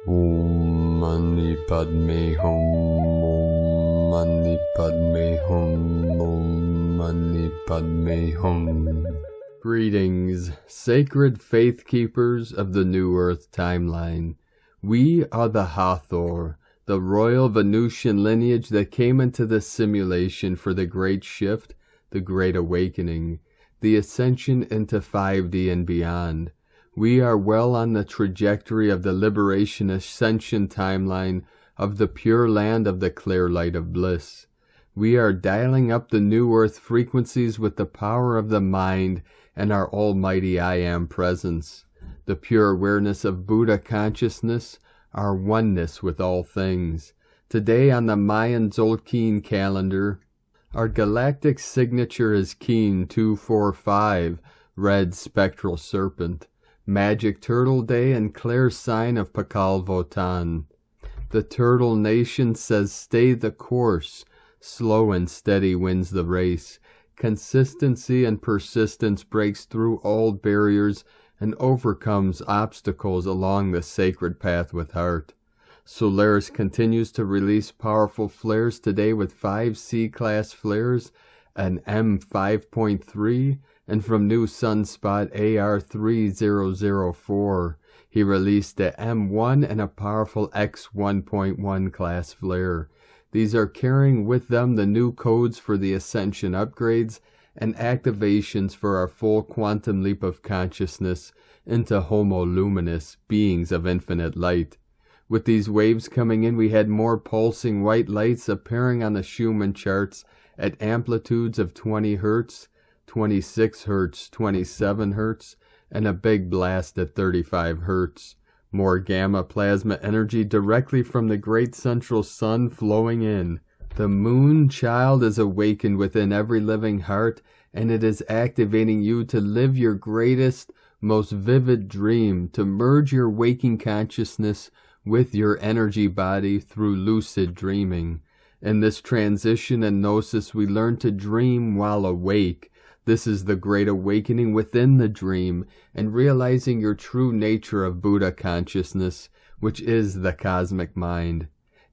Om Mani Padme Hum, Om Mani Padme Hum, Om Mani Padme Hum. Greetings, sacred faith keepers of the New Earth timeline. We are the Hathor, the royal Venusian lineage that came into this simulation for the Great Shift, the Great Awakening, the ascension into 5D and beyond. We are well on the trajectory of the liberation ascension timeline of the pure land of the clear light of bliss. We are dialing up the new earth frequencies with the power of the mind and our almighty I Am presence, the pure awareness of Buddha consciousness, our oneness with all things. Today on the Mayan Tzolk'in calendar, our galactic signature is Keen 245, red spectral serpent. Magic Turtle Day and clear sign of Pakal Votan. The Turtle Nation says stay the course, slow and steady wins the race. Consistency and persistence breaks through all barriers and overcomes obstacles along the sacred path with heart. Solaris continues to release powerful flares today with 5 C-class flares, an M5.3, and from new sunspot AR3004, he released a M1 and a powerful X1.1 class flare. These are carrying with them the new codes for the Ascension upgrades and activations for our full quantum leap of consciousness into Homo Luminous, beings of infinite light. With these waves coming in, we had more pulsing white lights appearing on the Schumann charts at amplitudes of 20 Hz, 26 Hz, 27 Hz, and a big blast at 35 Hz. More gamma plasma energy directly from the great central sun flowing in. The moon child is awakened within every living heart, and it is activating you to live your greatest, most vivid dream, to merge your waking consciousness with your energy body through lucid dreaming. In this transition and gnosis, we learn to dream while awake. This is the great awakening within the dream and realizing your true nature of Buddha consciousness, which is the cosmic mind.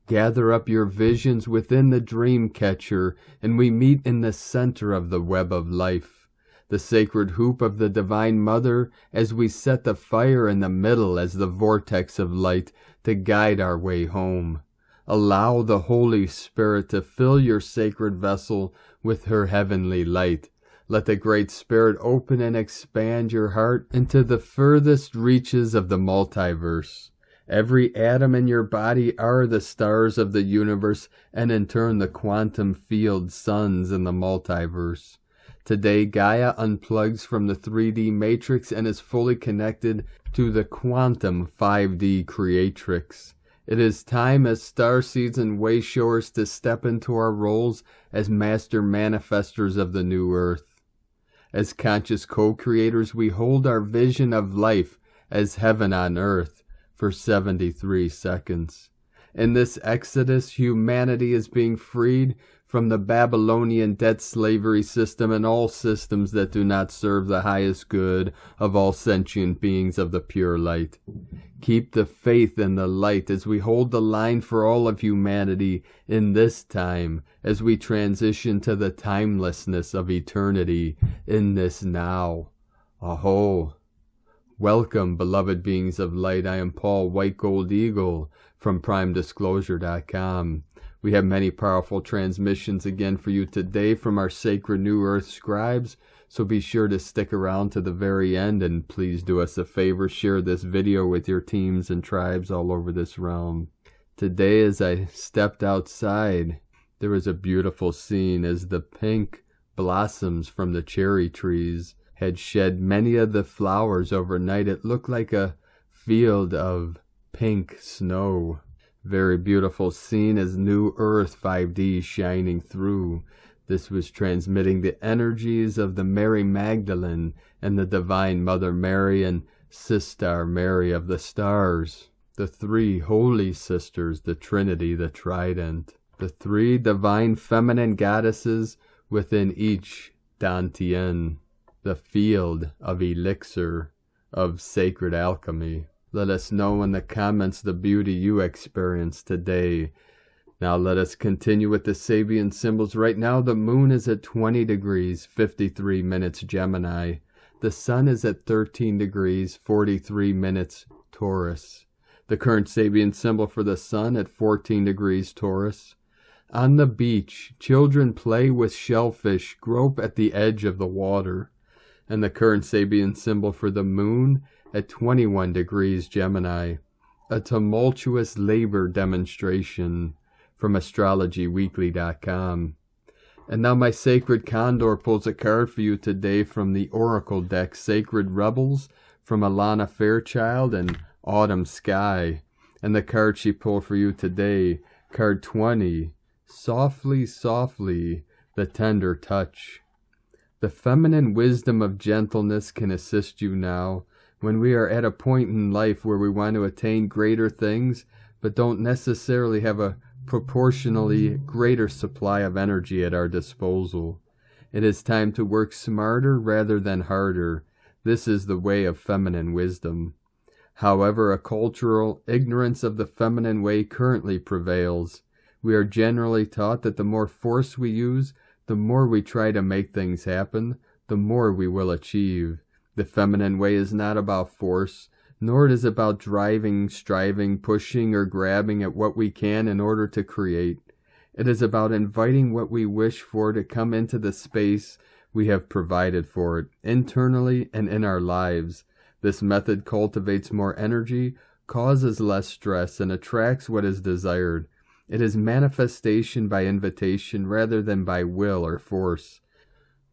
Gather up your visions within the dream catcher, and we meet in the center of the web of life, the sacred hoop of the Divine Mother, as we set the fire in the middle as the vortex of light to guide our way home. Allow the Holy Spirit to fill your sacred vessel with her heavenly light. Let the Great Spirit open and expand your heart into the furthest reaches of the multiverse. Every atom in your body are the stars of the universe, and in turn the quantum field suns in the multiverse. Today Gaia unplugs from the 3D matrix and is fully connected to the quantum 5D creatrix. It is time as starseeds and wayshowers to step into our roles as master manifestors of the new earth. As conscious co-creators, we hold our vision of life as heaven on earth for 73 seconds. In this exodus, humanity is being freed from the Babylonian debt slavery system and all systems that do not serve the highest good of all sentient beings of the pure light. Keep the faith in the light as we hold the line for all of humanity in this time, as we transition to the timelessness of eternity in this now. Aho! Welcome, beloved beings of light. I am Paul White Gold Eagle from PrimeDisclosure.com. We have many powerful transmissions again for you today from our sacred New Earth scribes, so be sure to stick around to the very end, and please do us a favor, share this video with your teams and tribes all over this realm. Today, as I stepped outside, there was a beautiful scene as the pink blossoms from the cherry trees had shed many of the flowers overnight. It looked like a field of pink snow. Very beautiful scene as New Earth 5D shining through. This was transmitting the energies of the Mary Magdalene and the Divine Mother Mary and Sister Mary of the stars. The 3 holy sisters, the Trinity, the Trident. The 3 divine feminine goddesses within each Dantian. The field of elixir of sacred alchemy. Let us know in the comments the beauty you experience today. Now let us continue with the Sabian symbols. Right now the moon is at 20 degrees, 53 minutes Gemini. The sun is at 13 degrees, 43 minutes Taurus. The current Sabian symbol for the sun at 14 degrees Taurus. On the beach, children play with shellfish, grope at the edge of the water. And the current Sabian symbol for the moon at 21 degrees Gemini. A tumultuous labor demonstration from astrologyweekly.com. And now my sacred Condor pulls a card for you today from the Oracle deck, Sacred Rebels from Alana Fairchild and Autumn Sky. And the card she pulled for you today, card 20, Softly, Softly, the Tender Touch. The feminine wisdom of gentleness can assist you now when we are at a point in life where we want to attain greater things, but don't necessarily have a proportionally greater supply of energy at our disposal. It is time to work smarter rather than harder. This is the way of feminine wisdom. However, a cultural ignorance of the feminine way currently prevails. We are generally taught that the more force we use, the more we try to make things happen, the more we will achieve. The feminine way is not about force, nor it is about driving, striving, pushing, or grabbing at what we can in order to create. It is about inviting what we wish for to come into the space we have provided for it, internally and in our lives. This method cultivates more energy, causes less stress, and attracts what is desired. It is manifestation by invitation rather than by will or force.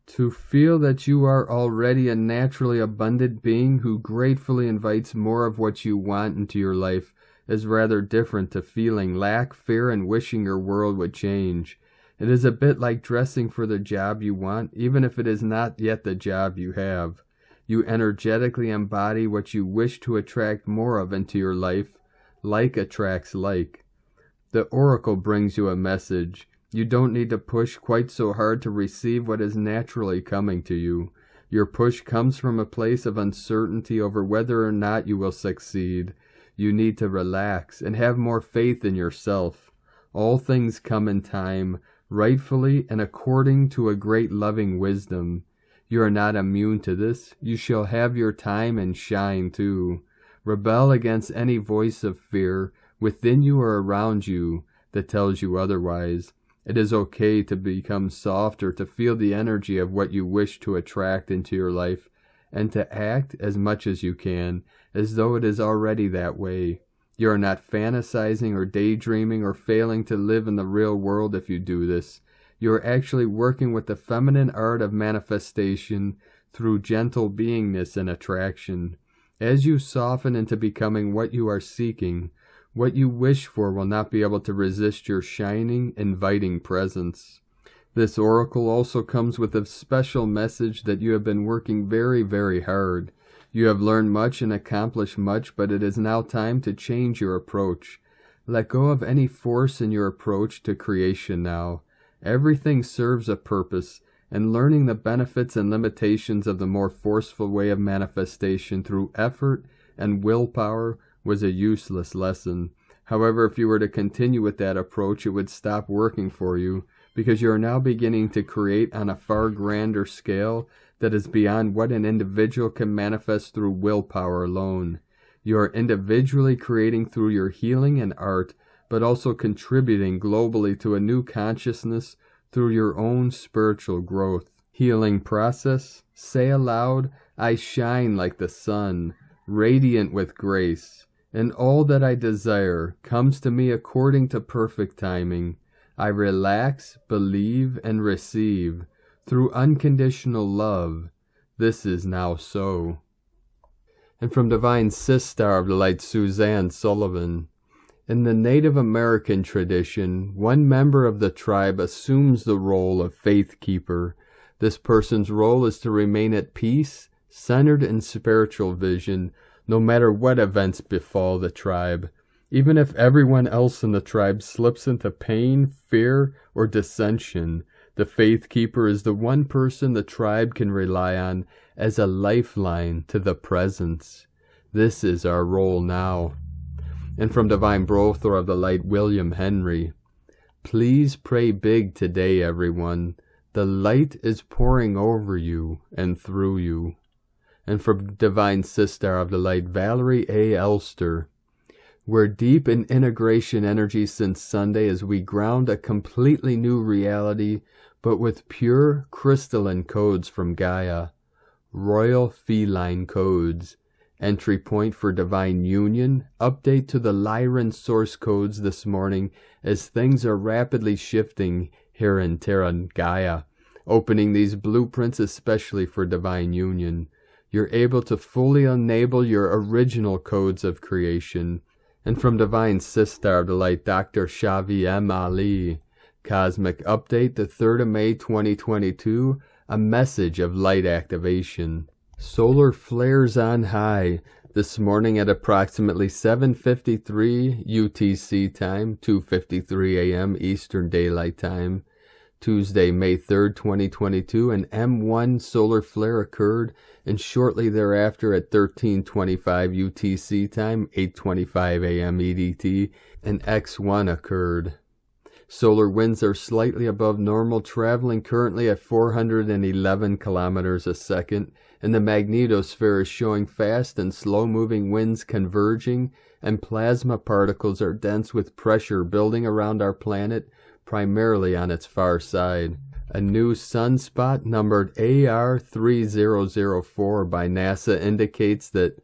To feel that you are already a naturally abundant being who gratefully invites more of what you want into your life is rather different to feeling lack, fear, and wishing your world would change. It is a bit like dressing for the job you want, even if it is not yet the job you have. You energetically embody what you wish to attract more of into your life. Like attracts like. The Oracle brings you a message. You don't need to push quite so hard to receive what is naturally coming to you. Your push comes from a place of uncertainty over whether or not you will succeed. You need to relax and have more faith in yourself. All things come in time, rightfully and according to a great loving wisdom. You are not immune to this. You shall have your time and shine too. Rebel against any voice of fear within you or around you that tells you otherwise. It is okay to become soft or to feel the energy of what you wish to attract into your life and to act as much as you can as though it is already that way. You are not fantasizing or daydreaming or failing to live in the real world if you do this. You are actually working with the feminine art of manifestation through gentle beingness and attraction. As you soften into becoming what you are seeking, what you wish for will not be able to resist your shining, inviting presence. This oracle also comes with a special message that you have been working very, very hard. You have learned much and accomplished much, but it is now time to change your approach. Let go of any force in your approach to creation now. Everything serves a purpose, and learning the benefits and limitations of the more forceful way of manifestation through effort and willpower was a useless lesson. However, if you were to continue with that approach, it would stop working for you, because you are now beginning to create on a far grander scale that is beyond what an individual can manifest through willpower alone. You are individually creating through your healing and art, but also contributing globally to a new consciousness through your own spiritual growth. Healing process. Say aloud, I shine like the sun, radiant with grace, and all that I desire comes to me according to perfect timing. I relax, believe, and receive through unconditional love. This is now so. And from Divine Sistar of the Light, Suzanne Sullivan. In the Native American tradition, one member of the tribe assumes the role of faith keeper. This person's role is to remain at peace, centered in spiritual vision, no matter what events befall the tribe. Even if everyone else in the tribe slips into pain, fear, or dissension, the faith keeper is the one person the tribe can rely on as a lifeline to the presence. This is our role now. And from Divine Brother of the Light, William Henry, please pray big today, everyone. The light is pouring over you and through you. And from Divine Sister of the Light, Valerie A. Elster, we're deep in integration energy since Sunday as we ground a completely new reality, but with pure crystalline codes from Gaia. Royal Feline codes. Entry point for Divine Union. Update to the Lyran source codes this morning as things are rapidly shifting here in Terra Gaia. Opening these blueprints especially for Divine Union. You're able to fully enable your original codes of creation. And from Divine Sister of the Light, Dr. Shavi M. Ali, Cosmic Update, the 3rd of May 2022, a message of light activation. Solar flares on high this morning at approximately 7:53 UTC time, 2:53 a.m. Eastern Daylight Time. Tuesday, May 3rd, 2022, an M1 solar flare occurred, and shortly thereafter at 13:25 UTC time, 8:25 a.m. EDT, an X1 occurred. Solar winds are slightly above normal, traveling currently at 411 kilometers a second, and the magnetosphere is showing fast and slow-moving winds converging, and plasma particles are dense with pressure building around our planet, primarily on its far side. A new sunspot numbered AR3004 by NASA indicates that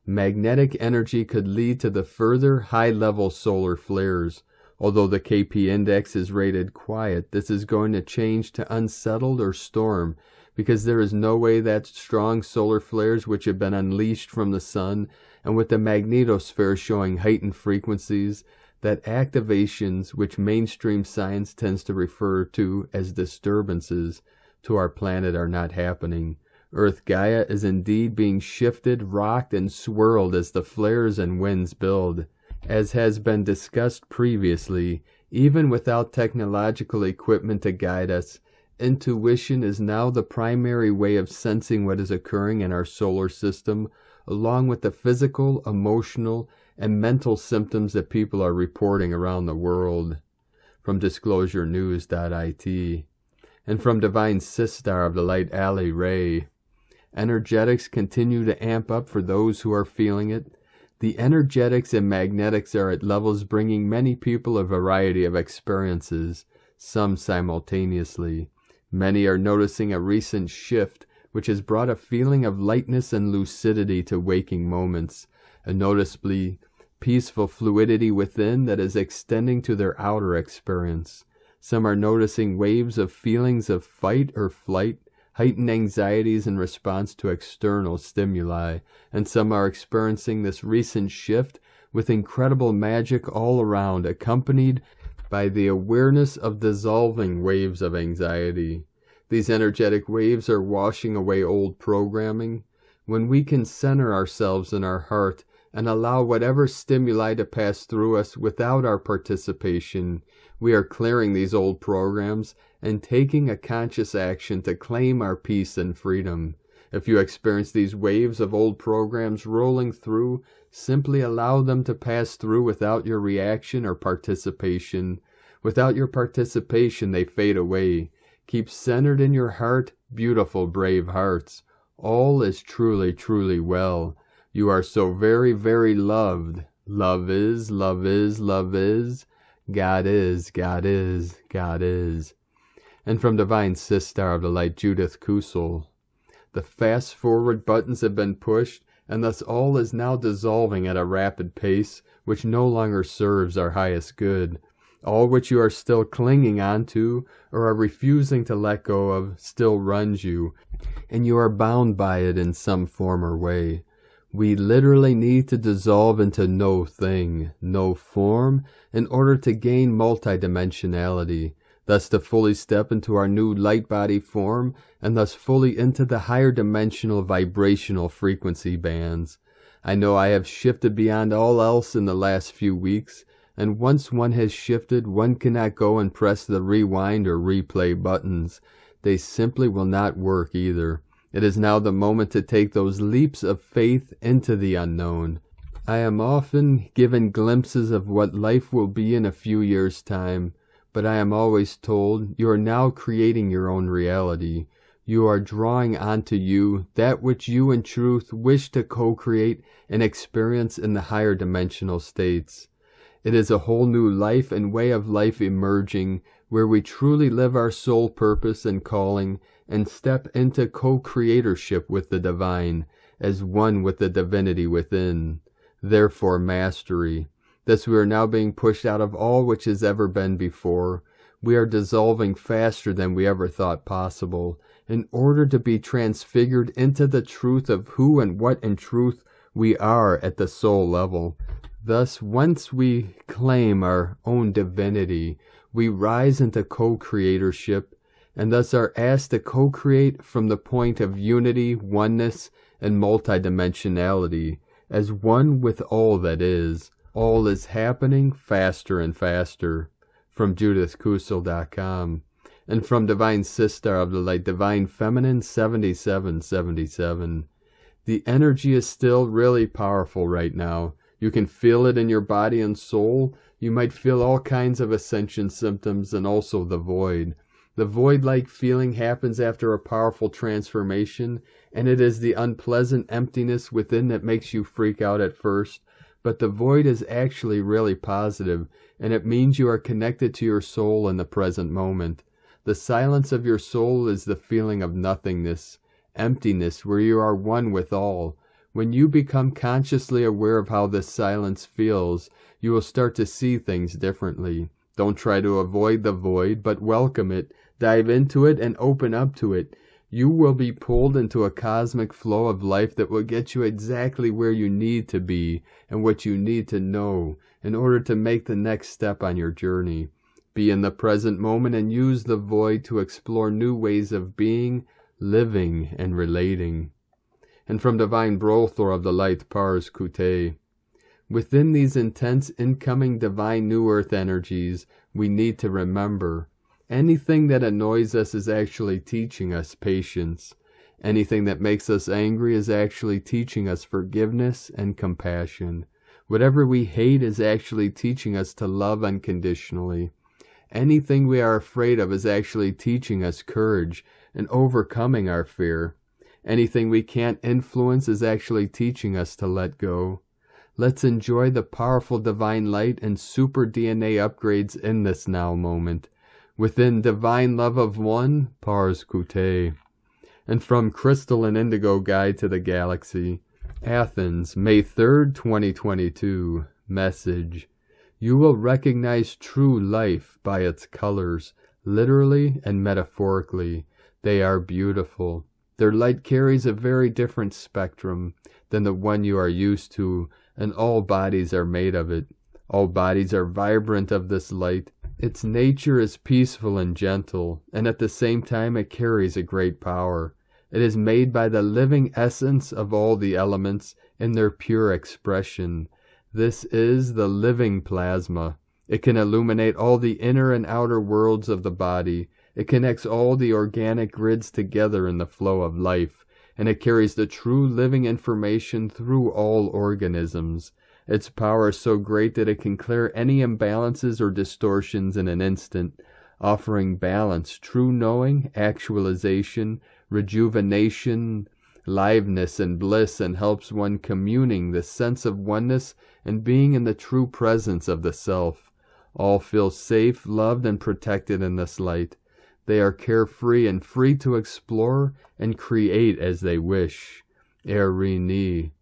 magnetic energy could lead to the further high-level solar flares. Although the KP index is rated quiet, this is going to change to unsettled or storm, because there is no way that strong solar flares which have been unleashed from the sun, and with the magnetosphere showing heightened frequencies, that activations which mainstream science tends to refer to as disturbances to our planet are not happening. Earth Gaia is indeed being shifted, rocked, and swirled as the flares and winds build. As has been discussed previously, even without technological equipment to guide us, intuition is now the primary way of sensing what is occurring in our solar system, along with the physical, emotional, and mental symptoms that people are reporting around the world. From DisclosureNews.it. And from Divine Sister of the Light, Ali Ray, energetics continue to amp up for those who are feeling it. The energetics and magnetics are at levels bringing many people a variety of experiences, some simultaneously. Many are noticing a recent shift, which has brought a feeling of lightness and lucidity to waking moments, a noticeably peaceful fluidity within that is extending to their outer experience. Some are noticing waves of feelings of fight or flight, heightened anxieties in response to external stimuli, and some are experiencing this recent shift with incredible magic all around, accompanied by the awareness of dissolving waves of anxiety. These energetic waves are washing away old programming. When we can center ourselves in our heart and allow whatever stimuli to pass through us without our participation, we are clearing these old programs and taking a conscious action to claim our peace and freedom. If you experience these waves of old programs rolling through, simply allow them to pass through without your reaction or participation. Without your participation, they fade away. Keep centered in your heart, beautiful, brave hearts. All is truly, truly well. You are so very, very loved. Love is, love is, love is. God is, God is, God is. And from Divine Sister of the Light, Judith Kusel, the fast-forward buttons have been pushed, and thus all is now dissolving at a rapid pace, which no longer serves our highest good. All which you are still clinging on to, or are refusing to let go of, still runs you, and you are bound by it in some form or way. We literally need to dissolve into no thing, no form, in order to gain multidimensionality, thus to fully step into our new light body form, and thus fully into the higher dimensional vibrational frequency bands. I know I have shifted beyond all else in the last few weeks, and once one has shifted, one cannot go and press the rewind or replay buttons. They simply will not work either. It is now the moment to take those leaps of faith into the unknown. I am often given glimpses of what life will be in a few years' time, but I am always told you are now creating your own reality. You are drawing onto you that which you in truth wish to co-create and experience in the higher dimensional states. It is a whole new life and way of life emerging, where we truly live our soul purpose and calling and step into co-creatorship with the divine, as one with the divinity within. Therefore mastery. Thus we are now being pushed out of all which has ever been before. We are dissolving faster than we ever thought possible, in order to be transfigured into the truth of who and what in truth we are at the soul level. Thus, once we claim our own divinity, we rise into co-creatorship, and thus are asked to co-create from the point of unity, oneness, and multidimensionality, as one with all that is. All is happening faster and faster. From JudithKusel.com. And from Divine Sister of the Light, Divine Feminine 7777. The energy is still really powerful right now. You can feel it in your body and soul. You might feel all kinds of ascension symptoms and also the void. The void-like feeling happens after a powerful transformation, and it is the unpleasant emptiness within that makes you freak out at first. But the void is actually really positive, and it means you are connected to your soul in the present moment. The silence of your soul is the feeling of nothingness, emptiness, where you are one with all. When you become consciously aware of how this silence feels, you will start to see things differently. Don't try to avoid the void, but welcome it, dive into it, and open up to it. You will be pulled into a cosmic flow of life that will get you exactly where you need to be and what you need to know in order to make the next step on your journey. Be in the present moment and use the void to explore new ways of being, living, and relating. And from Divine Brothor of the Light, Pars Kute. Within these intense incoming divine New Earth energies, we need to remember, anything that annoys us is actually teaching us patience. Anything that makes us angry is actually teaching us forgiveness and compassion. Whatever we hate is actually teaching us to love unconditionally. Anything we are afraid of is actually teaching us courage and overcoming our fear. Anything we can't influence is actually teaching us to let go. Let's enjoy the powerful divine light and super DNA upgrades in this now moment. Within divine love of one, Pars Kute. And from Crystal and Indigo Guide to the Galaxy, Athens, May 3rd, 2022. Message. You will recognize true life by its colors, literally and metaphorically. They are beautiful. Their light carries a very different spectrum than the one you are used to, and all bodies are made of it. All bodies are vibrant of this light. Its nature is peaceful and gentle, and at the same time it carries a great power. It is made by the living essence of all the elements in their pure expression. This is the living plasma. It can illuminate all the inner and outer worlds of the body. It connects all the organic grids together in the flow of life, and it carries the true living information through all organisms. Its power is so great that it can clear any imbalances or distortions in an instant, offering balance, true knowing, actualization, rejuvenation, liveness, and bliss, and helps one communing the sense of oneness and being in the true presence of the self. All feel safe, loved, and protected in this light. They are carefree and free to explore and create as they wish. Irene E.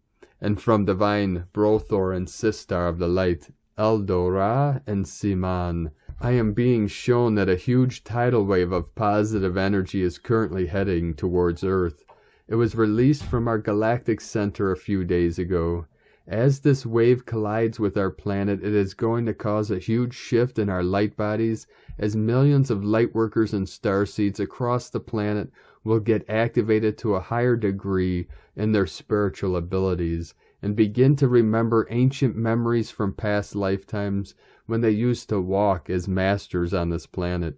And from Divine Brothor and Sistar of the Light, Eldora and Siman. I am being shown that a huge tidal wave of positive energy is currently heading towards Earth. It was released from our galactic center a few days ago. As this wave collides with our planet, it is going to cause a huge shift in our light bodies, as millions of light workers and starseeds across the planet will get activated to a higher degree in their spiritual abilities, and begin to remember ancient memories from past lifetimes when they used to walk as masters on this planet.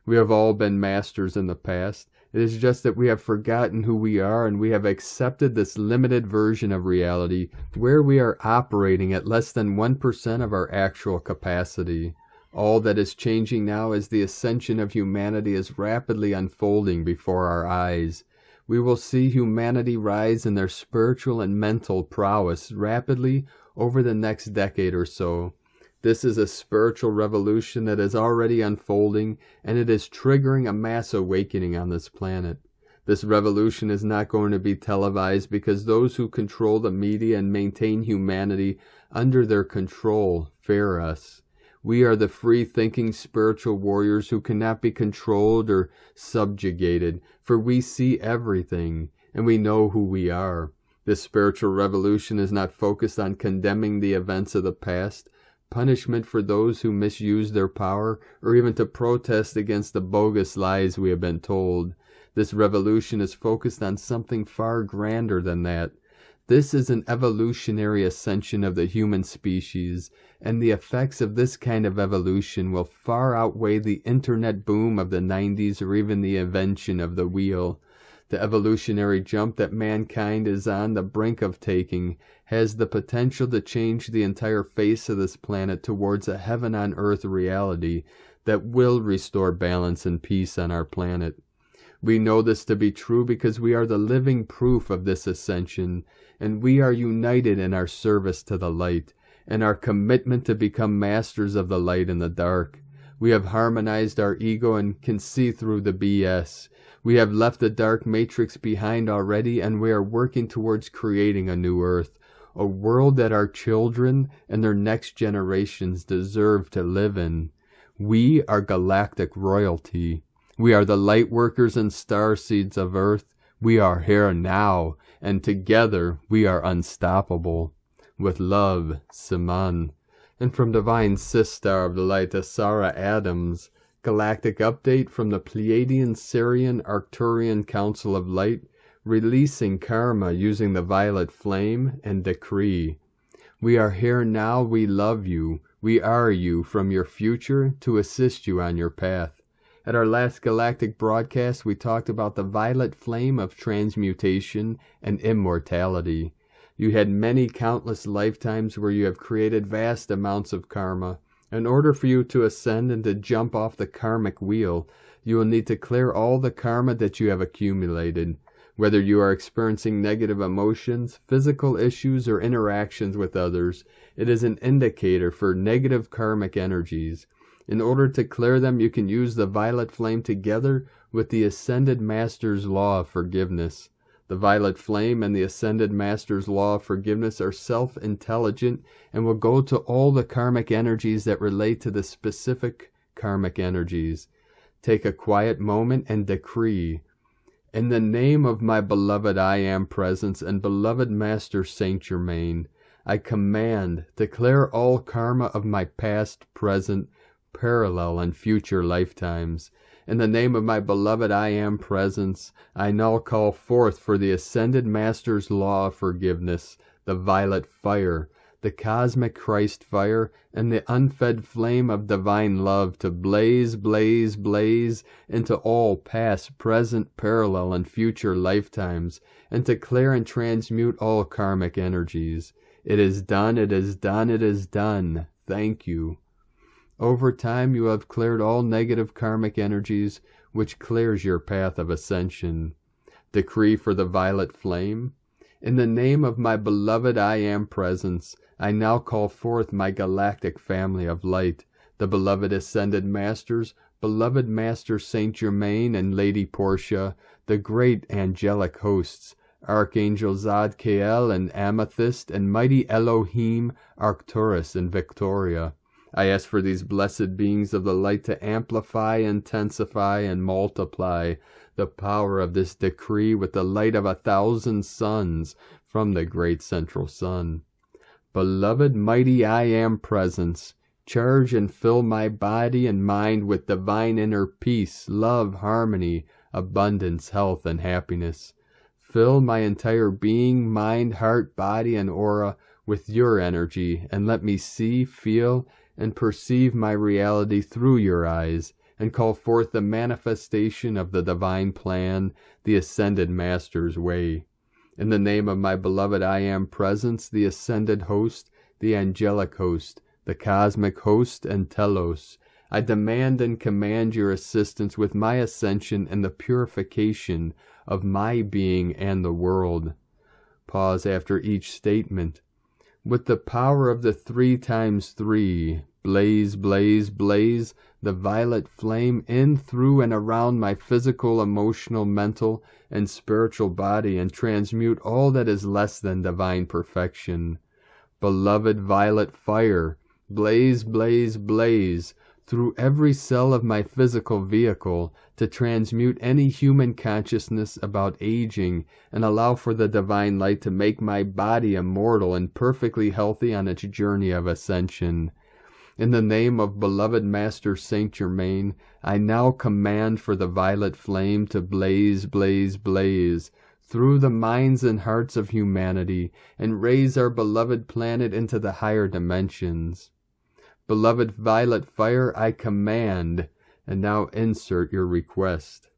We have all been masters in the past, It is just that we have forgotten who we are and we have accepted this limited version of reality where we are operating at less than 1% of our actual capacity. All that is changing now is the ascension of humanity is rapidly unfolding before our eyes. We will see humanity rise in their spiritual and mental prowess rapidly over the next decade or so. This is a spiritual revolution that is already unfolding, and it is triggering a mass awakening on this planet. This revolution is not going to be televised because those who control the media and maintain humanity under their control fear us. We are the free-thinking spiritual warriors who cannot be controlled or subjugated, for we see everything, and we know who we are. This spiritual revolution is not focused on condemning the events of the past, punishment for those who misuse their power, or even to protest against the bogus lies we have been told. This revolution is focused on something far grander than that. This is an evolutionary ascension of the human species, and the effects of this kind of evolution will far outweigh the internet boom of the 90s or even the invention of the wheel. The evolutionary jump that mankind is on the brink of taking has the potential to change the entire face of this planet towards a heaven-on-earth reality that will restore balance and peace on our planet. We know this to be true because we are the living proof of this ascension, and we are united in our service to the light, and our commitment to become masters of the light and the dark. We have harmonized our ego and can see through the BS. We have left the dark matrix behind already, and we are working towards creating a new earth, a world that our children and their next generations deserve to live in. We are galactic royalty. We are the light workers and star seeds of Earth. We are here now, and together we are unstoppable. With love, Simon. And from Divine Sistar of the Light, Sarah Adams, Galactic Update from the Pleiadian Syrian Arcturian Council of Light, releasing karma using the violet flame and decree. We are here now, we love you. We are you from your future to assist you on your path. At our last galactic broadcast, we talked about the violet flame of transmutation and immortality. You had many countless lifetimes where you have created vast amounts of karma. In order for you to ascend and to jump off the karmic wheel, you will need to clear all the karma that you have accumulated. Whether you are experiencing negative emotions, physical issues, or interactions with others, it is an indicator for negative karmic energies. In order to clear them, you can use the violet flame together with the Ascended Master's Law of Forgiveness. The violet flame and the Ascended Master's Law of Forgiveness are self-intelligent and will go to all the karmic energies that relate to the specific karmic energies. Take a quiet moment and decree. In the name of my beloved I Am Presence and beloved Master Saint Germain, I command, declare all karma of my past, present, parallel, and future lifetimes. In the name of my beloved I Am Presence, I now call forth for the Ascended Master's Law of Forgiveness, the violet fire, the cosmic Christ fire, and the unfed flame of divine love to blaze, blaze, blaze into all past, present, parallel, and future lifetimes, and to clear and transmute all karmic energies. It is done, it is done, it is done. Thank you. Over time you have cleared all negative karmic energies, which clears your path of ascension. Decree for the violet flame. In the name of my beloved I Am Presence, I now call forth my galactic family of light, the beloved Ascended Masters, beloved Master Saint Germain and Lady Portia, the great angelic hosts, Archangel Zadkiel and Amethyst, and mighty Elohim, Arcturus and Victoria. I ask for these blessed beings of the light to amplify, intensify, and multiply the power of this decree with the light of 1,000 suns from the great central sun. Beloved mighty I Am Presence, charge and fill my body and mind with divine inner peace, love, harmony, abundance, health, and happiness. Fill my entire being, mind, heart, body, and aura with your energy, and let me see, feel, and perceive my reality through your eyes, and call forth the manifestation of the divine plan, the ascended Master's way. In the name of my beloved I Am Presence, the ascended host, the angelic host, the cosmic host, and telos, I demand and command your assistance with my ascension and the purification of my being and the world. Pause after each statement. With the power of the 3 times 3, blaze, blaze, blaze, the violet flame in, through, and around my physical, emotional, mental, and spiritual body, and transmute all that is less than divine perfection. Beloved violet fire, blaze, blaze, blaze, through every cell of my physical vehicle, to transmute any human consciousness about aging and allow for the divine light to make my body immortal and perfectly healthy on its journey of ascension. In the name of beloved Master Saint Germain, I now command for the violet flame to blaze, blaze, blaze, through the minds and hearts of humanity, and raise our beloved planet into the higher dimensions. Beloved violet fire, I command, and now insert your request.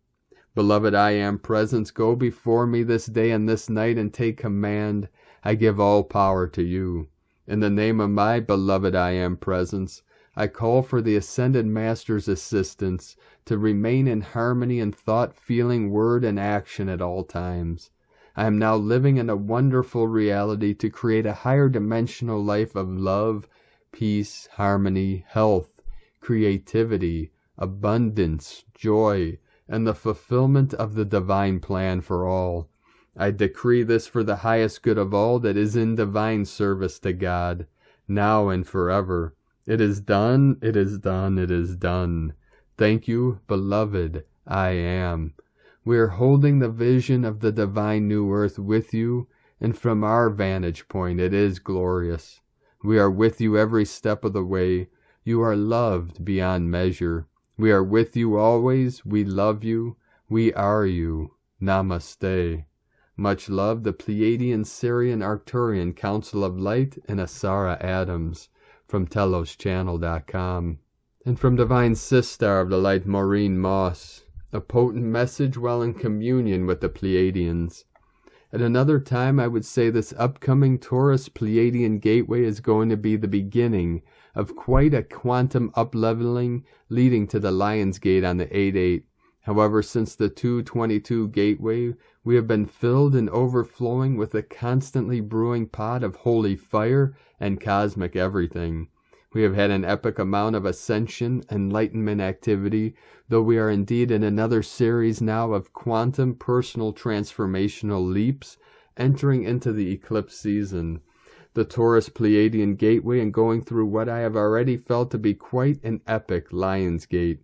Beloved I Am Presence, go before me this day and this night and take command. I give all power to you. In the name of my beloved I Am Presence, I call for the Ascended Master's assistance to remain in harmony in thought, feeling, word, and action at all times. I am now living in a wonderful reality to create a higher dimensional life of love, peace, harmony, health, creativity, abundance, joy, and the fulfillment of the divine plan for all. I decree this for the highest good of all that is in divine service to God, now and forever. It is done, it is done, it is done. Thank you, beloved I Am. We are holding the vision of the divine new earth with you, and from our vantage point it is glorious. We are with you every step of the way. You are loved beyond measure. We are with you always. We love you. We are you. Namaste. Much love, the Pleiadian, Syrian, Arcturian Council of Light, and Asara Adams, from TelosChannel.com. And from Divine Sistar of the Light, Maureen Moss, a potent message while in communion with the Pleiadians. At another time, I would say this upcoming Taurus Pleiadian gateway is going to be the beginning of quite a quantum up-leveling leading to the Lion's Gate on the 8-8. However, since the 222 gateway, we have been filled and overflowing with a constantly brewing pot of holy fire and cosmic everything. We have had an epic amount of ascension, enlightenment activity, though we are indeed in another series now of quantum personal transformational leaps, entering into the eclipse season. The Taurus Pleiadian gateway, and going through what I have already felt to be quite an epic Lion's Gate.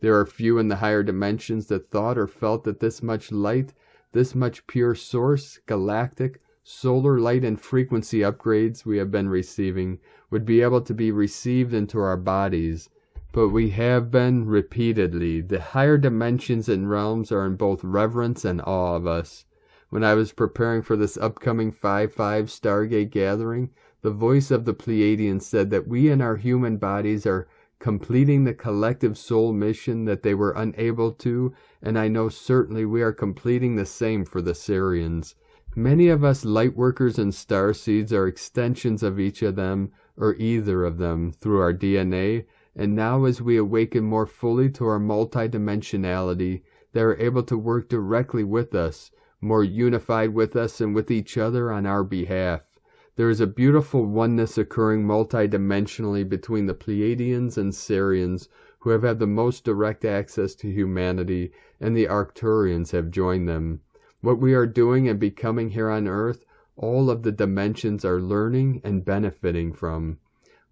There are few in the higher dimensions that thought or felt that this much light, this much pure source, galactic, solar light and frequency upgrades we have been receiving would be able to be received into our bodies. But we have been repeatedly. The higher dimensions and realms are in both reverence and awe of us. When I was preparing for this upcoming 5-5 Stargate gathering, the voice of the Pleiadians said that we in our human bodies are completing the collective soul mission that they were unable to, and I know certainly we are completing the same for the Syrians. Many of us lightworkers and starseeds are extensions of each of them, or either of them, through our DNA, and now as we awaken more fully to our multidimensionality, they are able to work directly with us, more unified with us and with each other on our behalf. There is a beautiful oneness occurring multidimensionally between the Pleiadians and Syrians, who have had the most direct access to humanity, and the Arcturians have joined them. What we are doing and becoming here on Earth, all of the dimensions are learning and benefiting from.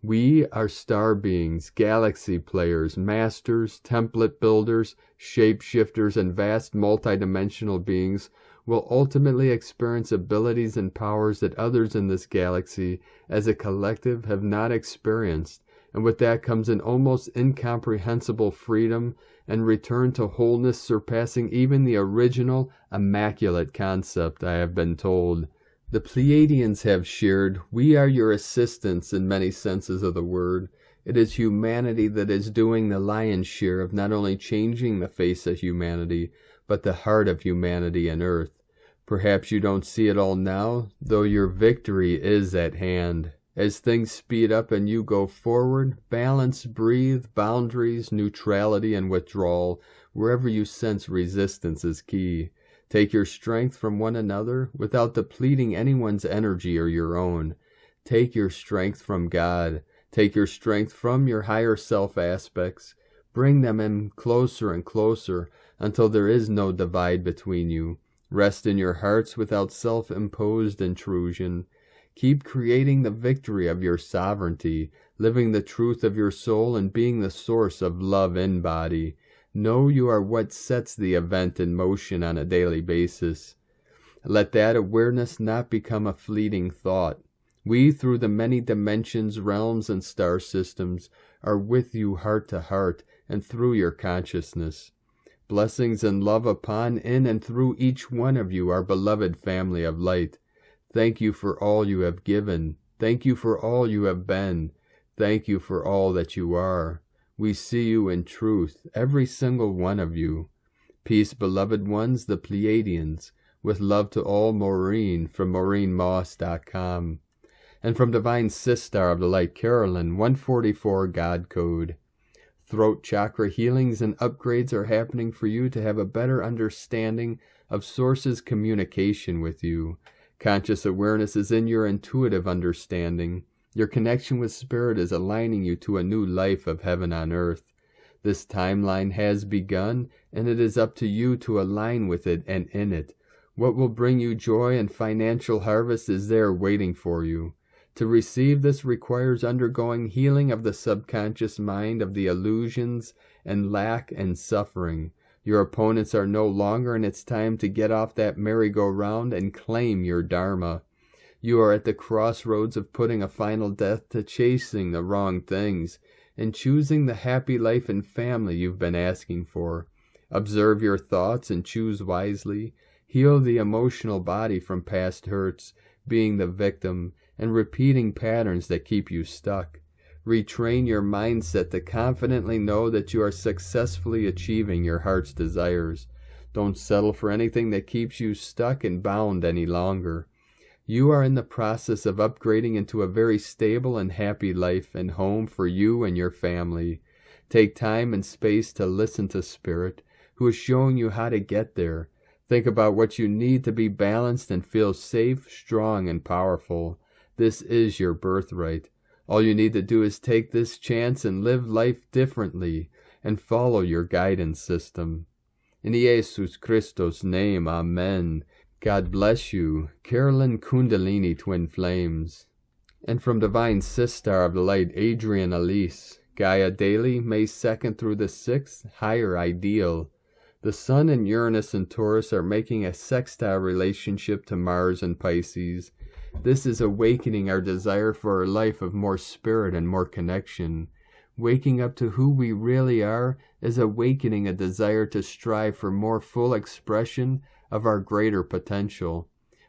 We are star beings, galaxy players, masters, template builders, shapeshifters, and vast multidimensional beings will ultimately experience abilities and powers that others in this galaxy as a collective have not experienced, and with that comes an almost incomprehensible freedom and return to wholeness surpassing even the original immaculate concept, I have been told. The Pleiadians have shared, we are your assistants in many senses of the word, It is humanity that is doing the lion's share of not only changing the face of humanity, but the heart of humanity and Earth. Perhaps you don't see it all now, though your victory is at hand. As things speed up and you go forward, balance, breathe, boundaries, neutrality, and withdrawal. Wherever you sense resistance is key. Take your strength from one another without depleting anyone's energy or your own. Take your strength from God. Take your strength from your higher self aspects. Bring them in closer and closer until there is no divide between you. Rest in your hearts without self-imposed intrusion. Keep creating the victory of your sovereignty, living the truth of your soul and being the source of love in body. Know you are what sets the event in motion on a daily basis. Let that awareness not become a fleeting thought. We, through the many dimensions, realms, and star systems, are with you heart to heart and through your consciousness. Blessings and love upon, in, and through each one of you, our beloved family of light. Thank you for all you have given. Thank you for all you have been. Thank you for all that you are. We see you in truth, every single one of you. Peace, beloved ones, the Pleiadians. With love to all, Maureen, from MaureenMoss.com. And from Divine Sistar of the Light, Carolyn, 144 God Code. Throat chakra healings and upgrades are happening for you to have a better understanding of Source's communication with you. Conscious awareness is in your intuitive understanding. Your connection with Spirit is aligning you to a new life of heaven on earth. This timeline has begun, and it is up to you to align with it and in it. What will bring you joy and financial harvest is there waiting for you. To receive this requires undergoing healing of the subconscious mind of the illusions and lack and suffering. Your opponents are no longer, and it's time to get off that merry-go-round and claim your dharma. You are at the crossroads of putting a final death to chasing the wrong things and choosing the happy life and family you've been asking for. Observe your thoughts and choose wisely. Heal the emotional body from past hurts, being the victim, and repeating patterns that keep you stuck. Retrain your mindset to confidently know that you are successfully achieving your heart's desires. Don't settle for anything that keeps you stuck and bound any longer. You are in the process of upgrading into a very stable and happy life and home for you and your family. Take time and space to listen to Spirit, who is showing you how to get there. Think about what you need to be balanced and feel safe, strong, and powerful. This is your birthright. All you need to do is take this chance and live life differently and follow your guidance system. In Jesus Christos' name, Amen. God bless you. Carolyn Kundalini Twin Flames. And from Divine Sistar of the Light, Adrian Elise. Gaia Daily, May 2nd through the 6th, Higher Ideal. The Sun and Uranus and Taurus are making a sextile relationship to Mars and Pisces. This is awakening our desire for a life of more spirit and more connection. Waking up to who we really are is awakening a desire to strive for more full expression of our greater potential.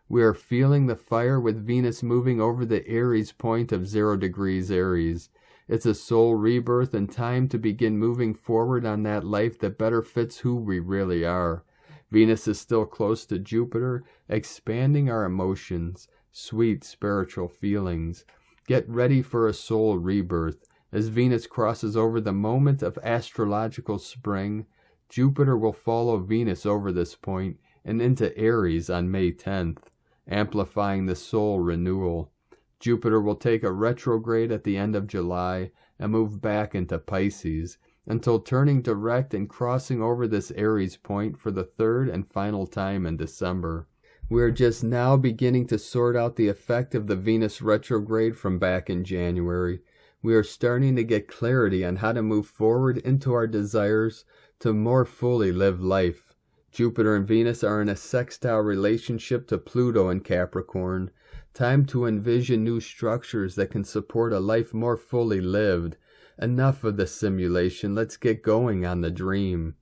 We are feeling the fire with Venus moving over the Aries point of 0 degrees Aries. It's a soul rebirth and time to begin moving forward on that life that better fits who we really are. Venus is still close to Jupiter, expanding our emotions, sweet spiritual feelings. Get ready for a soul rebirth. As Venus crosses over the moment of astrological spring, Jupiter will follow Venus over this point and into Aries on May 10th, amplifying the soul renewal. Jupiter will take a retrograde at the end of July and move back into Pisces until turning direct and crossing over this Aries point for the third and final time in December. We are just now beginning to sort out the effect of the Venus retrograde from back in January. We are starting to get clarity on how to move forward into our desires to more fully live life. Jupiter and Venus are in a sextile relationship to Pluto and Capricorn. Time to envision new structures that can support a life more fully lived. Enough of the simulation, let's get going on the dream.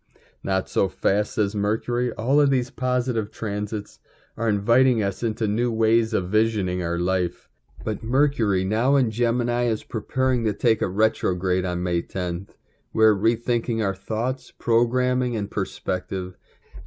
Not so fast, says Mercury. All of these positive transits are inviting us into new ways of visioning our life. But Mercury, now in Gemini, is preparing to take a retrograde on May 10th. We're rethinking our thoughts, programming, and perspective,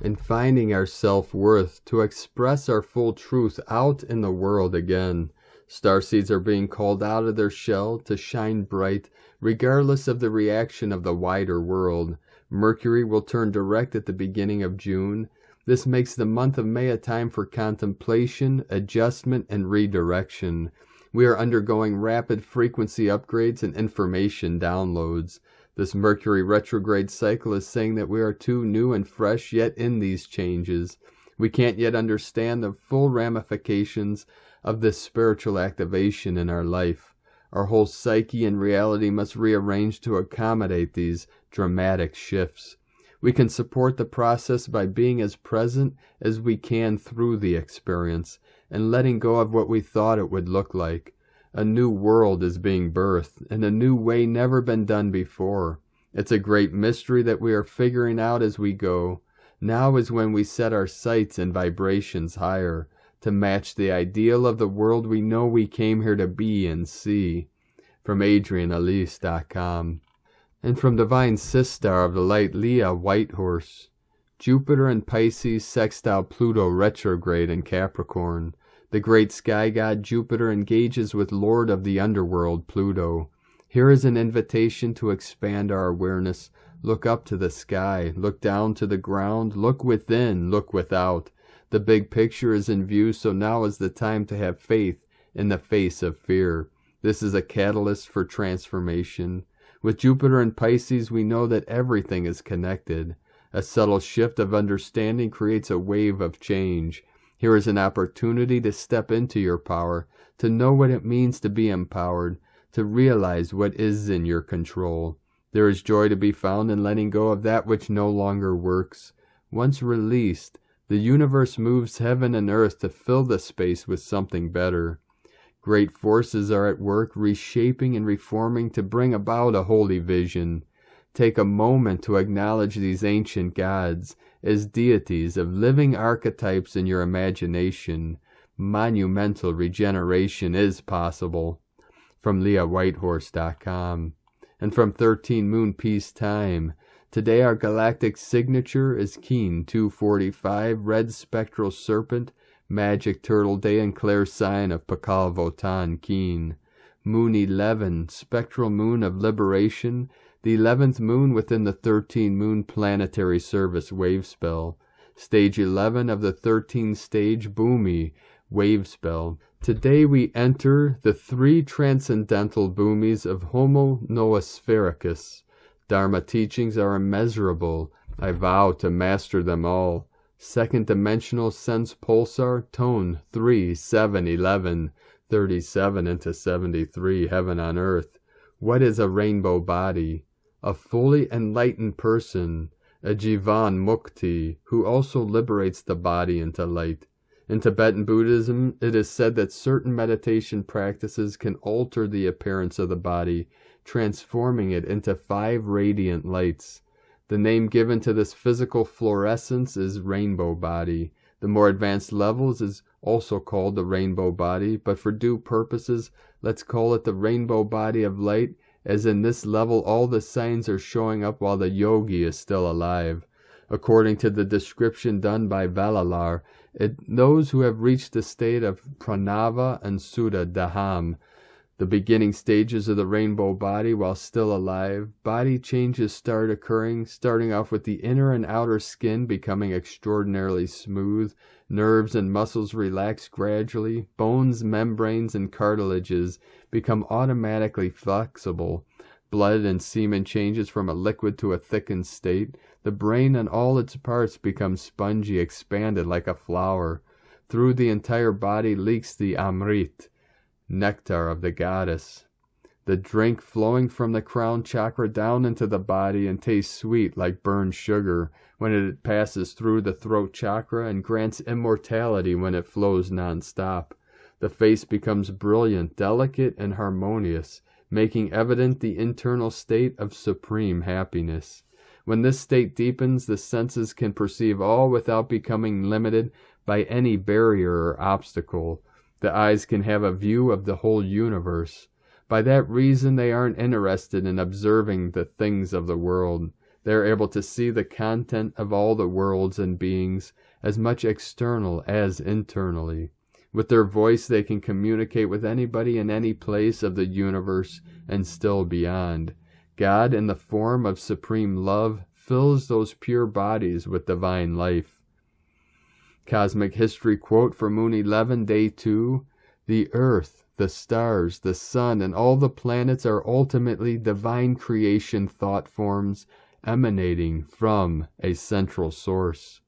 and finding our self-worth to express our full truth out in the world again. Starseeds are being called out of their shell to shine bright, regardless of the reaction of the wider world. Mercury will turn direct at the beginning of June. This makes the month of May a time for contemplation, adjustment, and redirection. We are undergoing rapid frequency upgrades and information downloads. This Mercury retrograde cycle is saying that we are too new and fresh yet in these changes. We can't yet understand the full ramifications of this spiritual activation in our life. Our whole psyche and reality must rearrange to accommodate these dramatic shifts. We can support the process by being as present as we can through the experience and letting go of what we thought it would look like. A new world is being birthed in a new way never been done before. It's a great mystery that we are figuring out as we go. Now is when we set our sights and vibrations higher to match the ideal of the world we know we came here to be and see. From AdrianElise.com. And from Divine Sistar of the Light, Leah Whitehorse. Jupiter and Pisces sextile Pluto retrograde in Capricorn. The great sky god Jupiter engages with Lord of the Underworld, Pluto. Here is an invitation to expand our awareness. Look up to the sky, look down to the ground, look within, look without. The big picture is in view, so now is the time to have faith in the face of fear. This is a catalyst for transformation. With Jupiter and Pisces, we know that everything is connected. A subtle shift of understanding creates a wave of change. Here is an opportunity to step into your power, to know what it means to be empowered, to realize what is in your control. There is joy to be found in letting go of that which no longer works. Once released, the universe moves heaven and earth to fill the space with something better. Great forces are at work reshaping and reforming to bring about a holy vision. Take a moment to acknowledge these ancient gods as deities of living archetypes in your imagination. Monumental regeneration is possible. From LeahWhitehorse.com. And from 13 Moon Peace Time. Today our galactic signature is Keen 245, Red Spectral Serpent, Magic Turtle Day and Clear Sign of Pakal Votan Keen. Moon 11, Spectral Moon of Liberation, the 11th moon within the 13 Moon Planetary Service Wave Spell. Stage 11 of the 13th stage Bhumi Wave Spell. Today we enter the 3 transcendental Bhumis of Homo Noosphoricus. Dharma teachings are immeasurable. I vow to master them all. Second dimensional sense pulsar, tone 3, 7, 11, 37 into 73, heaven on earth. What is a rainbow body? A fully enlightened person, a Jivan Mukti, who also liberates the body into light. In Tibetan Buddhism, it is said that certain meditation practices can alter the appearance of the body, transforming it into 5 radiant lights. The name given to this physical fluorescence is rainbow body. The more advanced levels is also called the rainbow body, but for due purposes, let's call it the rainbow body of light, as in this level all the signs are showing up while the yogi is still alive. According to the description done by Valalar, those who have reached the state of pranava and Suddha Daham, the beginning stages of the rainbow body while still alive, body changes start occurring, starting off with the inner and outer skin becoming extraordinarily smooth, nerves and muscles relax gradually, bones, membranes, and cartilages become automatically flexible, blood and semen changes from a liquid to a thickened state, the brain and all its parts become spongy, expanded like a flower. Through the entire body leaks the Amrit, nectar of the goddess. The drink flowing from the crown chakra down into the body and tastes sweet like burned sugar when it passes through the throat chakra and grants immortality when it flows non-stop. The face becomes brilliant, delicate, and harmonious, making evident the internal state of supreme happiness. When this state deepens, the senses can perceive all without becoming limited by any barrier or obstacle. The eyes can have a view of the whole universe. By that reason, they aren't interested in observing the things of the world. They are able to see the content of all the worlds and beings as much external as internally. With their voice, they can communicate with anybody in any place of the universe and still beyond. God, in the form of supreme love, fills those pure bodies with divine life. Cosmic History quote for Moon 11, Day 2, "The earth, the stars, the sun, and all the planets are ultimately divine creation thought forms emanating from a central source."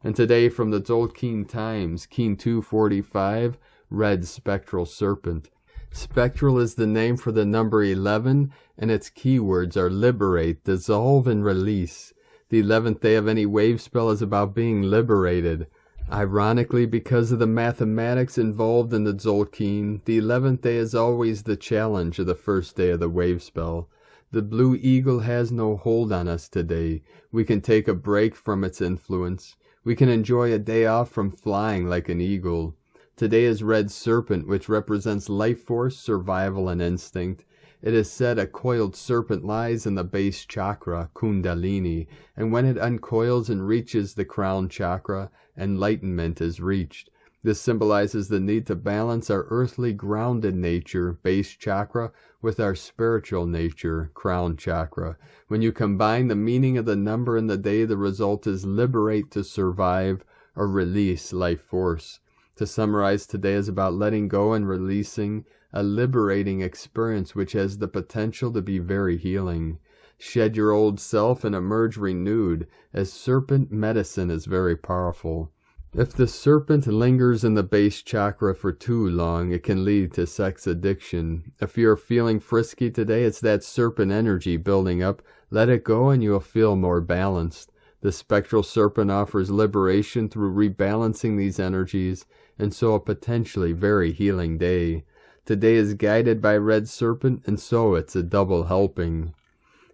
And today from the Tzolk'in Times, Keen 245, Red Spectral Serpent. Spectral is the name for the number 11, and its keywords are liberate, dissolve, and release. The 11th day of any wave spell is about being liberated. Ironically, because of the mathematics involved in the Tzolk'in, the 11th day is always the challenge of the first day of the wave spell. The blue eagle has no hold on us today. We can take a break from its influence. We can enjoy a day off from flying like an eagle. Today is Red Serpent, which represents life force, survival, and instinct. It is said a coiled serpent lies in the base chakra, Kundalini, and when it uncoils and reaches the crown chakra, enlightenment is reached. This symbolizes the need to balance our earthly grounded nature, base chakra, with our spiritual nature, crown chakra. When you combine the meaning of the number and the day, the result is liberate to survive or release life force. To summarize, today is about letting go and releasing, a liberating experience which has the potential to be very healing. Shed your old self and emerge renewed, as serpent medicine is very powerful. If the serpent lingers in the base chakra for too long, it can lead to sex addiction. If you're feeling frisky today, it's that serpent energy building up. Let it go and you'll feel more balanced. The spectral serpent offers liberation through rebalancing these energies, and so a potentially very healing day. Today is guided by Red Serpent, and so it's a double helping.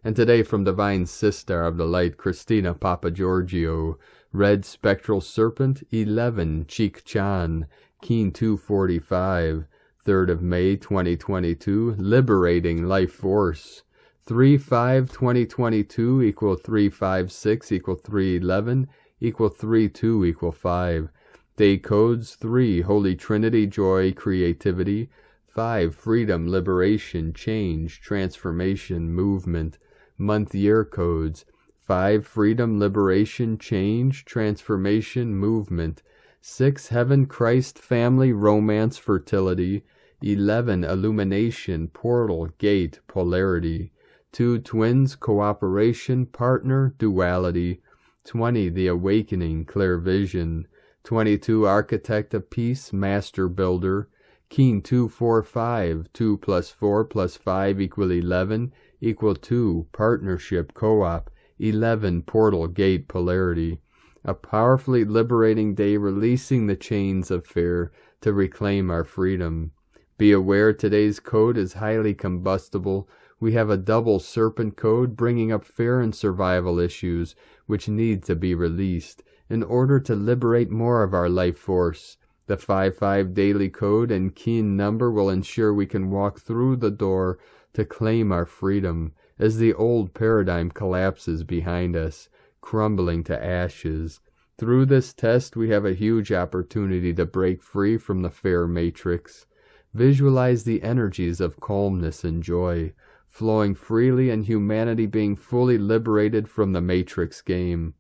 And today from Divine Sister of the Light, Christina Papagiorgio, Red Spectral Serpent, 11, Cheek Chan, Keen 245, 3rd of May 2022, Liberating Life Force. 3-5-2022 equal 356 equal 311 equal 32 equal 5. Day codes 3, Holy Trinity, Joy, Creativity. 5, Freedom, Liberation, Change, Transformation, Movement. Month year codes 5, Freedom, Liberation, Change, Transformation, Movement. 6, Heaven, Christ, Family, Romance, Fertility. 11, Illumination, Portal, Gate, Polarity. 2, Twins, Cooperation, Partner, Duality. 20, The Awakening, Clear Vision. 22, Architect of Peace, Master Builder. Keen 245, 2 plus 4 plus 5 equal 11, equal 2, Partnership, Co-op, 11, Portal, Gate, Polarity. A powerfully liberating day, releasing the chains of fear to reclaim our freedom. Be aware today's code is highly combustible. We have a double serpent code bringing up fear and survival issues which need to be released in order to liberate more of our life force. The 5-5 daily code and keen number will ensure we can walk through the door to claim our freedom as the old paradigm collapses behind us, crumbling to ashes. Through this test, we have a huge opportunity to break free from the fear matrix. Visualize the energies of calmness and joy flowing freely and humanity being fully liberated from the matrix game.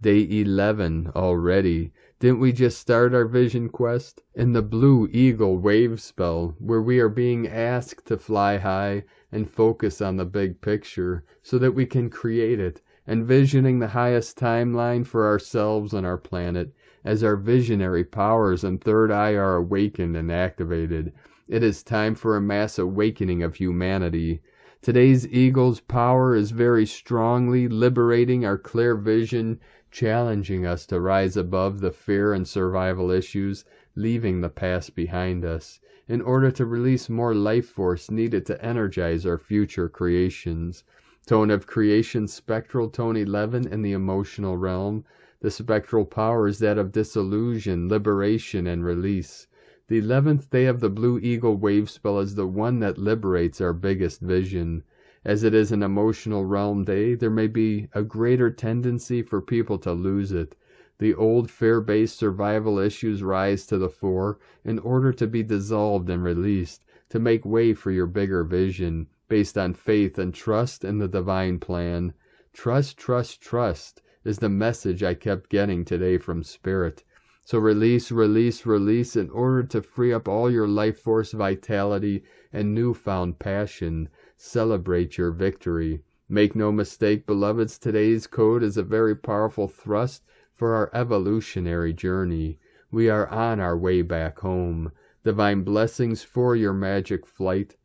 Day 11 already. Didn't we just start our vision quest? In the Blue Eagle wave spell, where we are being asked to fly high and focus on the big picture so that we can create it, envisioning the highest timeline for ourselves and our planet as our visionary powers and third eye are awakened and activated. It is time for a mass awakening of humanity. Today's Eagle's power is very strongly liberating our clear vision, challenging us to rise above the fear and survival issues, leaving the past behind us, in order to release more life force needed to energize our future creations. Tone of creation, spectral, tone 11 in the emotional realm. The spectral power is that of disillusion, liberation, and release. The 11th day of the Blue Eagle wave spell is the one that liberates our biggest vision. As it is an emotional realm day, there may be a greater tendency for people to lose it. The old fear-based survival issues rise to the fore in order to be dissolved and released, to make way for your bigger vision, based on faith and trust in the divine plan. Trust, trust, trust is the message I kept getting today from Spirit. So release, release, release in order to free up all your life force, vitality, and newfound passion. Celebrate your victory. Make no mistake, beloveds, today's code is a very powerful thrust for our evolutionary journey. We are on our way back home. Divine blessings for your magic flight.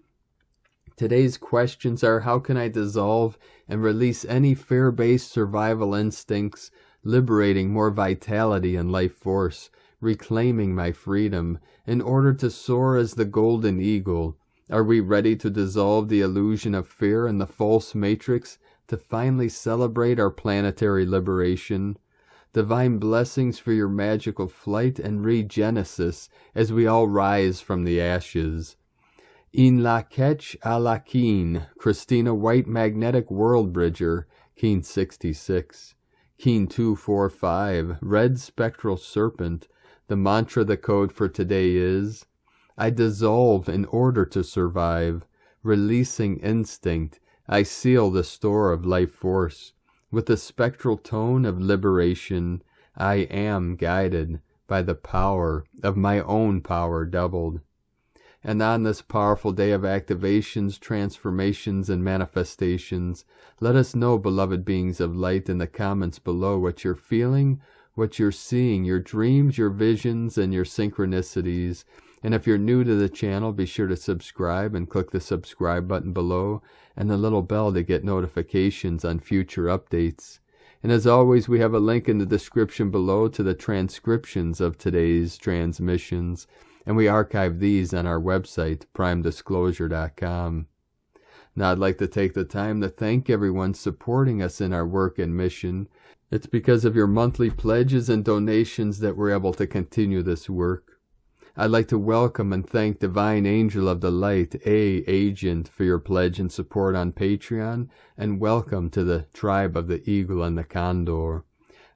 Today's questions are, how can I dissolve and release any fear-based survival instincts, liberating more vitality and life force, reclaiming my freedom, in order to soar as the golden eagle? Are we ready to dissolve the illusion of fear and the false matrix to finally celebrate our planetary liberation? Divine blessings for your magical flight and regenesis as we all rise from the ashes. In la ketch a la keen, Christina White Magnetic World Bridger, Keen 66. Keen 245, Red Spectral Serpent. The mantra, the code for today is, I dissolve in order to survive. Releasing instinct, I seal the store of life force. With the spectral tone of liberation, I am guided by the power of my own power doubled. And on this powerful day of activations, transformations, and manifestations, let us know, beloved beings of light, in the comments below what you're feeling, what you're seeing, your dreams, your visions, and your synchronicities. And if you're new to the channel, be sure to subscribe and click the subscribe button below and the little bell to get notifications on future updates. And as always, we have a link in the description below to the transcriptions of today's transmissions, and we archive these on our website, primedisclosure.com. Now I'd like to take the time to thank everyone supporting us in our work and mission. It's because of your monthly pledges and donations that we're able to continue this work. I'd like to welcome and thank Divine Angel of the Light, A. Agent, for your pledge and support on Patreon, and welcome to the tribe of the Eagle and the Condor.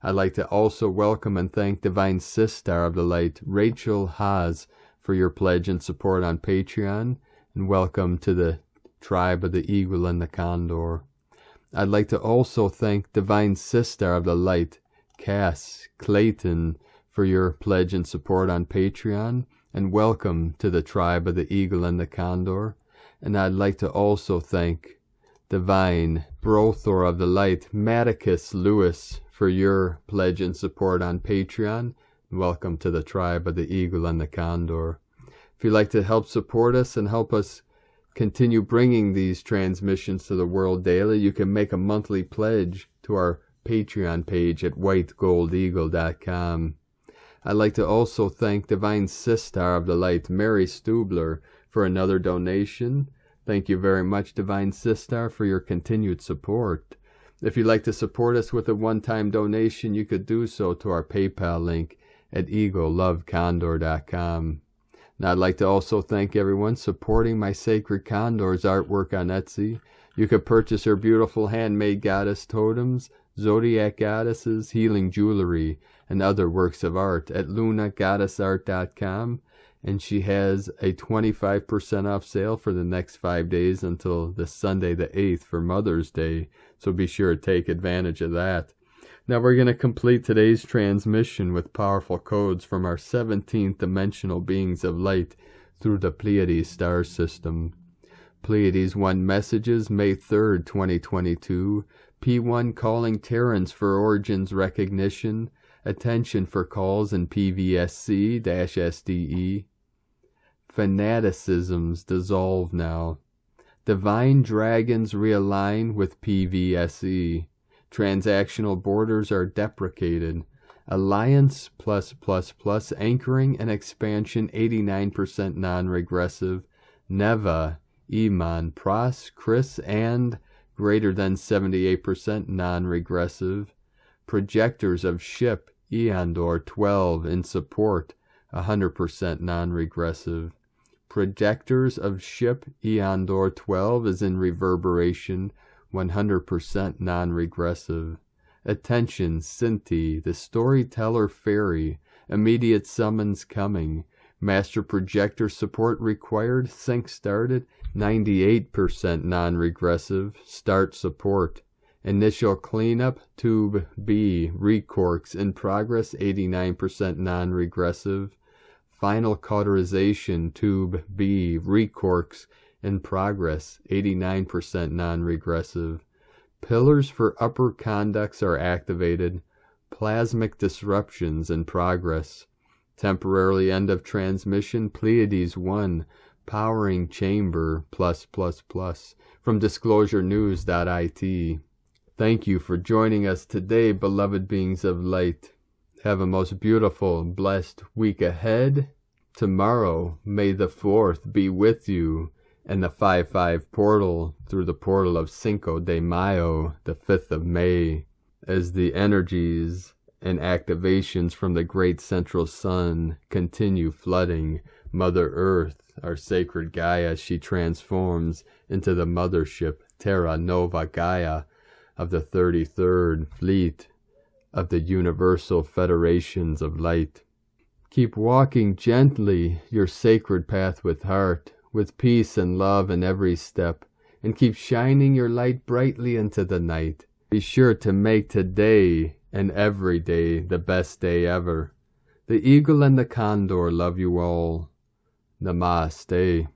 I'd like to also welcome and thank Divine Sister of the Light, Rachel Haas, for your pledge and support on Patreon, and welcome to the tribe of the Eagle and the Condor. I'd like to also thank Divine Sister of the Light, Cass Clayton, for your pledge and support on Patreon, and welcome to the tribe of the Eagle and the Condor. And I'd like to also thank Divine Brothor of the Light, Matticus Lewis, for your pledge and support on Patreon. Welcome to the tribe of the Eagle and the Condor. If you'd like to help support us and help us continue bringing these transmissions to the world daily, you can make a monthly pledge to our Patreon page at whitegoldeagle.com. I'd like to also thank Divine Sister of the Light, Mary Stubler, for another donation. Thank you very much, Divine Sister, for your continued support. If you'd like to support us with a one-time donation, you could do so to our PayPal link at eaglelovecondor.com. Now, I'd like to also thank everyone supporting my Sacred Condors artwork on Etsy. You could purchase her beautiful handmade goddess totems, zodiac goddesses, healing jewelry, and other works of art at lunagoddessart.com, and she has a 25% off sale for the next 5 days until the Sunday the 8th for Mother's Day, so be sure to take advantage of that. Now we're going to complete today's transmission with powerful codes from our 17th dimensional beings of light through the Pleiades star system. Pleiades 1 messages, May 3rd, 2022. P1 calling Terrans for origins recognition. Attention for calls in PVSC-SDE. Fanaticisms dissolve now. Divine dragons realign with PVSE. Transactional borders are deprecated. Alliance +++ anchoring and expansion 89% non-regressive. Neva, Iman, Pras, Chris, and greater than 78% non-regressive. Projectors of ship Eondor 12 in support 100% non-regressive. Projectors of ship Condor 12 is in reverberation, 100% non-regressive. Attention, Cinti, the storyteller fairy, immediate summons coming. Master projector support required, sync started, 98% non-regressive, start support. Initial cleanup, tube B, recorks in progress, 89% non-regressive. Final cauterization, tube B, recorks in progress, 89% non-regressive. Pillars for upper conducts are activated. Plasmic disruptions in progress. Temporarily end of transmission, Pleiades 1, powering chamber, +++, from disclosurenews.it. Thank you for joining us today, beloved beings of light. Have a most beautiful, blessed week ahead. Tomorrow, May the 4th be with you, and the 5-5 portal through the portal of Cinco de Mayo, the 5th of May, as the energies and activations from the great central sun continue flooding Mother Earth, our sacred Gaia, as she transforms into the mothership Terra Nova Gaia of the 33rd Fleet of the Universal Federations of Light. Keep walking gently your sacred path with heart, with peace and love in every step, and keep shining your light brightly into the night. Be sure to make today and every day the best day ever. The eagle and the condor love you all. Namaste.